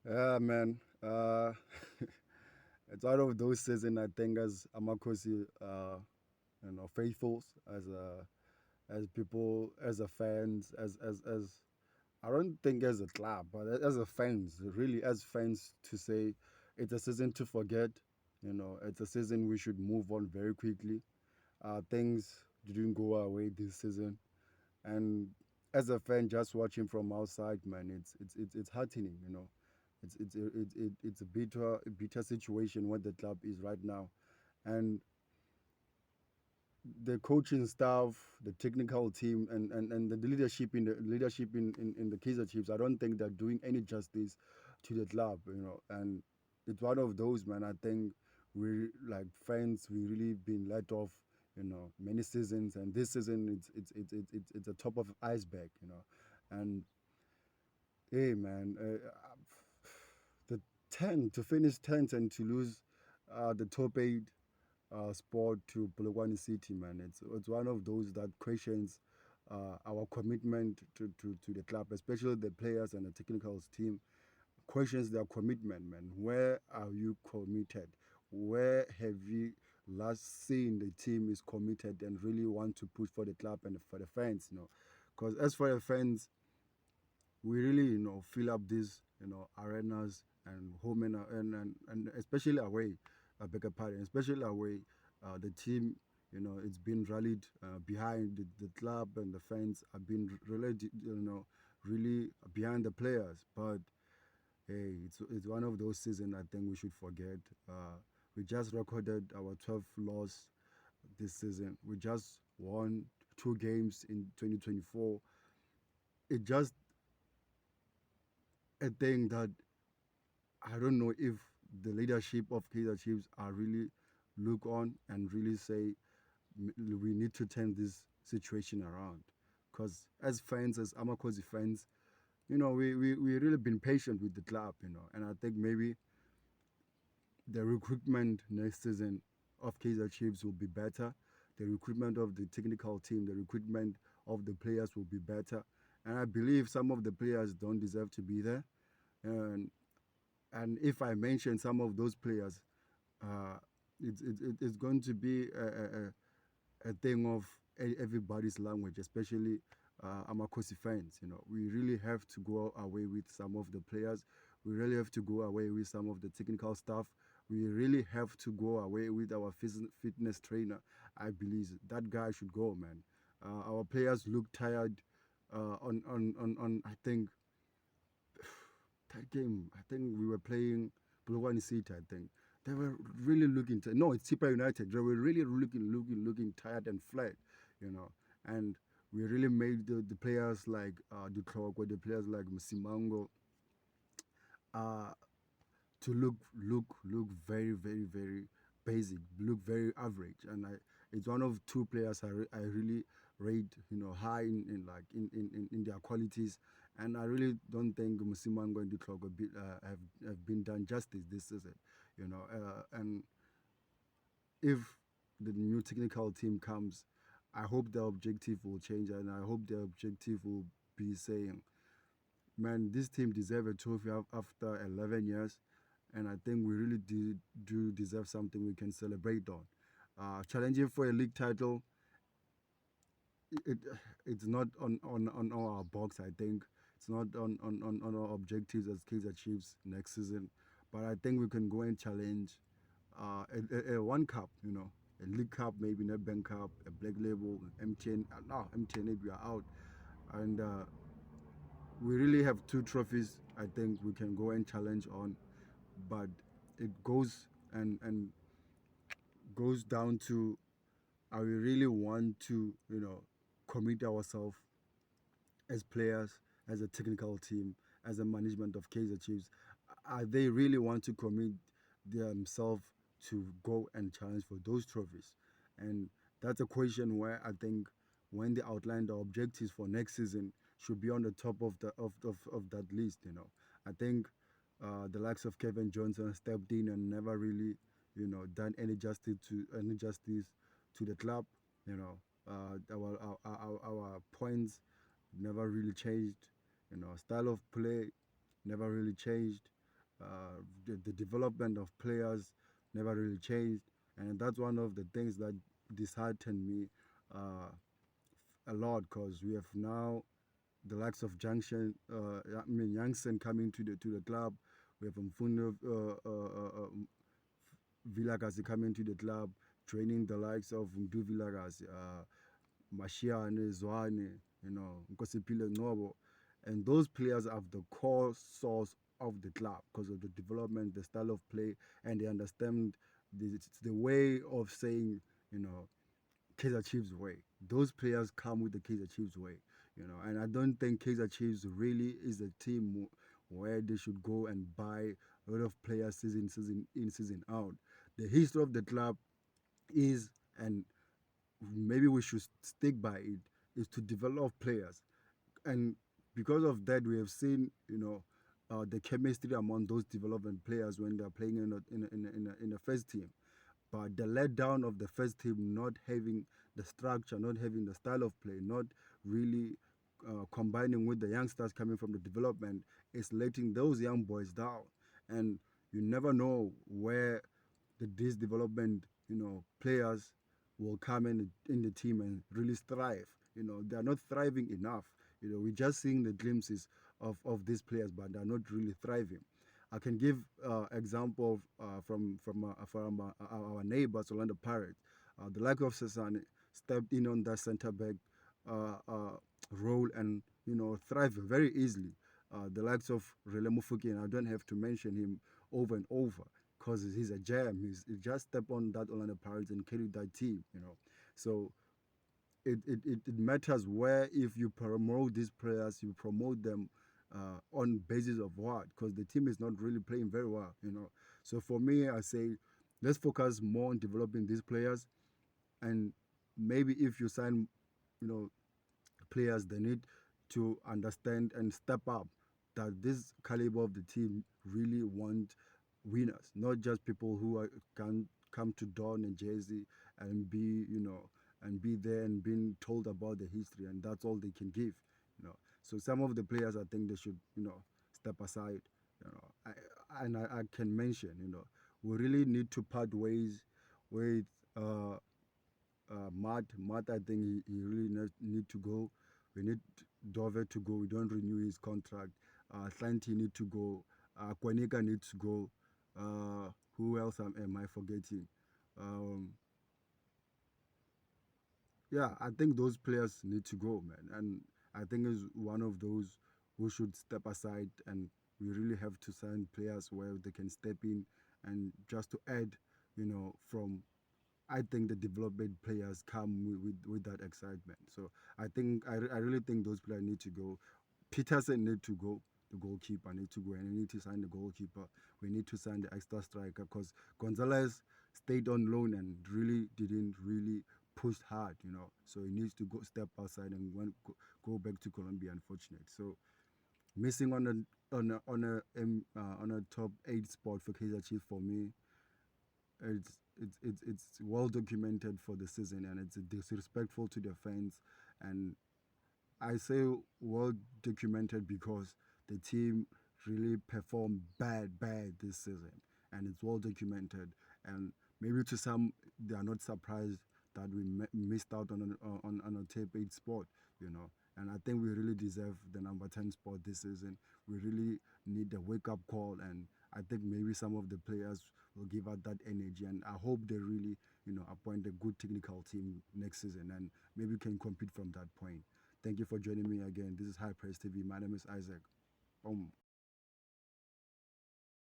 Yeah, man. It's out of those season I think as Amakosi, faithfuls as people, as a fans, as I don't think as a club, but as a fans, really as fans to say it's a season to forget. It's a season we should move on very quickly. Things didn't go our way this season, and as a fan, just watching from outside, man, it's heartening. It's a bitter situation what the club is right now, and the coaching staff, the technical team, and the leadership in the Kaiser Chiefs. I don't think they're doing any justice to the club. And it's one of those, man. I think we like fans, we really been let off. Many seasons, and this season it's a top of iceberg. And hey, man, the 10 to finish 10th and to lose the top 8 sport to Polokwane City, man. It's one of those that questions our commitment to the club, especially the players and the technical team. Questions their commitment, man. Where are you committed? Where have you last seen the team is committed and really want to push for the club and for the fans? Because as for the fans, we really fill up these arenas and home and especially away. I beg your pardon, especially away. The team, it's been rallied behind the club, and the fans have been really really behind the players. But hey, it's one of those seasons I think we should forget. We just recorded our 12th loss this season. We just won 2 games in 2024. It just a thing that I don't know if the leadership of Kaizer Chiefs are really look on and really say we need to turn this situation around. Because as fans, as Amakosi fans, we really been patient with the club, and I think maybe the recruitment next season of Kaizer Chiefs will be better. The recruitment of the technical team, the recruitment of the players will be better. And I believe some of the players don't deserve to be there. And and if I mention some of those players, uh, it's going to be a thing of everybody's language, especially Amakosi fans. We really have to go away with some of the players. We really have to go away with some of the technical stuff. We really have to go away with our fitness trainer. I believe that guy should go, man. Our players look tired on I think that game, I think we were playing Bulwani City, I think. They were really looking no, it's Tipa United. They were really looking tired and flat, you know. And we really made the players like Dutrok or the players like Msimango uh, to look very very basic, look very average. And it's one of two players I really rate high in like in their qualities, and I really don't think Musimango and Dutlog have been done justice this season. And if the new technical team comes, I hope the objective will change, and I hope the objective will be saying, man, this team deserve a trophy after 11 years, and I think we really do deserve something we can celebrate on. Challenging for a league title, it it's not on our box. I think it's not on our objectives as Kaizer Chiefs next season, but I think we can go and challenge a one cup, a league cup, maybe not bank cup, a black label, MTN. No, MTN, we are out, and we really have two trophies I think we can go and challenge on, but it goes and goes down to are we really want to commit ourselves as players, as a technical team, as a management of Kaizer Chiefs. Are they really want to commit themselves to go and challenge for those trophies? And that's a question where I think when they outline the objectives for next season should be on the top of of that list. I think the likes of Kevin Johnson stepped in and never really done any justice to the club. Our points never really changed. Style of play never really changed. The development of players never really changed, and that's one of the things that disheartened me uh, a lot because we have now the likes of Junction, I mean Youngson coming to the club. We have Mfundo Vilagasi coming to the club, training the likes of Mdu Vilagasi, Mashiane, Zwane, Nkosipile Ngobo. And those players are the core source of the club because of the development, the style of play, and they understand it's the way of saying, you know, Kaiser Chiefs way. Those players come with the Kaiser Chiefs way, and I don't think Kaiser Chiefs really is a team where they should go and buy a lot of players season in, season out. The history of the club is, and maybe we should stick by it, is to develop players. And because of that, we have seen, the chemistry among those development players when they're playing in a first team. But the letdown of the first team not having the structure, not having the style of play, not really combining with the youngsters coming from the development is letting those young boys down. And you never know where these development, players will come in the team and really thrive. They are not thriving enough. We're just seeing the glimpses of these players, but they're not really thriving. I can give example from our neighbors, Orlando Pirates. The like of Sasani stepped in on that center back uh, uh, role and thrive very easily. The likes of Rele Mufuki, and I don't have to mention him over and over because he's a gem. He just stepped on that Orlando Pirates and carried that team. So it matters where if you promote these players, you promote them on basis of what? Because the team is not really playing very well. So for me, I say let's focus more on developing these players, and maybe if you sign, you know, players, they need to understand and step up that this caliber of the team really want winners, not just people who can come to don a jersey and be there and being told about the history and that's all they can give. So some of the players I think they should step aside. I can mention we really need to part ways with uh, Matt, I think he really need to go. We need Dove to go. We don't renew his contract. Santi need to go. Kwanika needs to go. Who else am I forgetting? Um, yeah, I think those players need to go, man. And I think is one of those who should step aside, and we really have to sign players where they can step in and just to add, from I think the development players come with that excitement. So I really think those players need to go. Peterson need to go. The goalkeeper need to go, and we need to sign the goalkeeper. We need to sign the extra striker because Gonzalez stayed on loan and really didn't really push hard. So he needs to go step outside and go back to Colombia. Unfortunate. So missing on a top 8 spot for Kaiser Chiefs for me, it's well documented for the season and it's disrespectful to the fans. And I say well documented because the team really performed bad this season, and it's well documented. And maybe to some, they are not surprised that we missed out on a tape 8 spot. And I think we really deserve the number 10 spot this season. We really need a wake up call, and I think maybe some of the players will give out that energy. And I hope they really, appoint a good technical team next season, and maybe can compete from that point. Thank you for joining me again. This is High Press TV. My name is Isaac.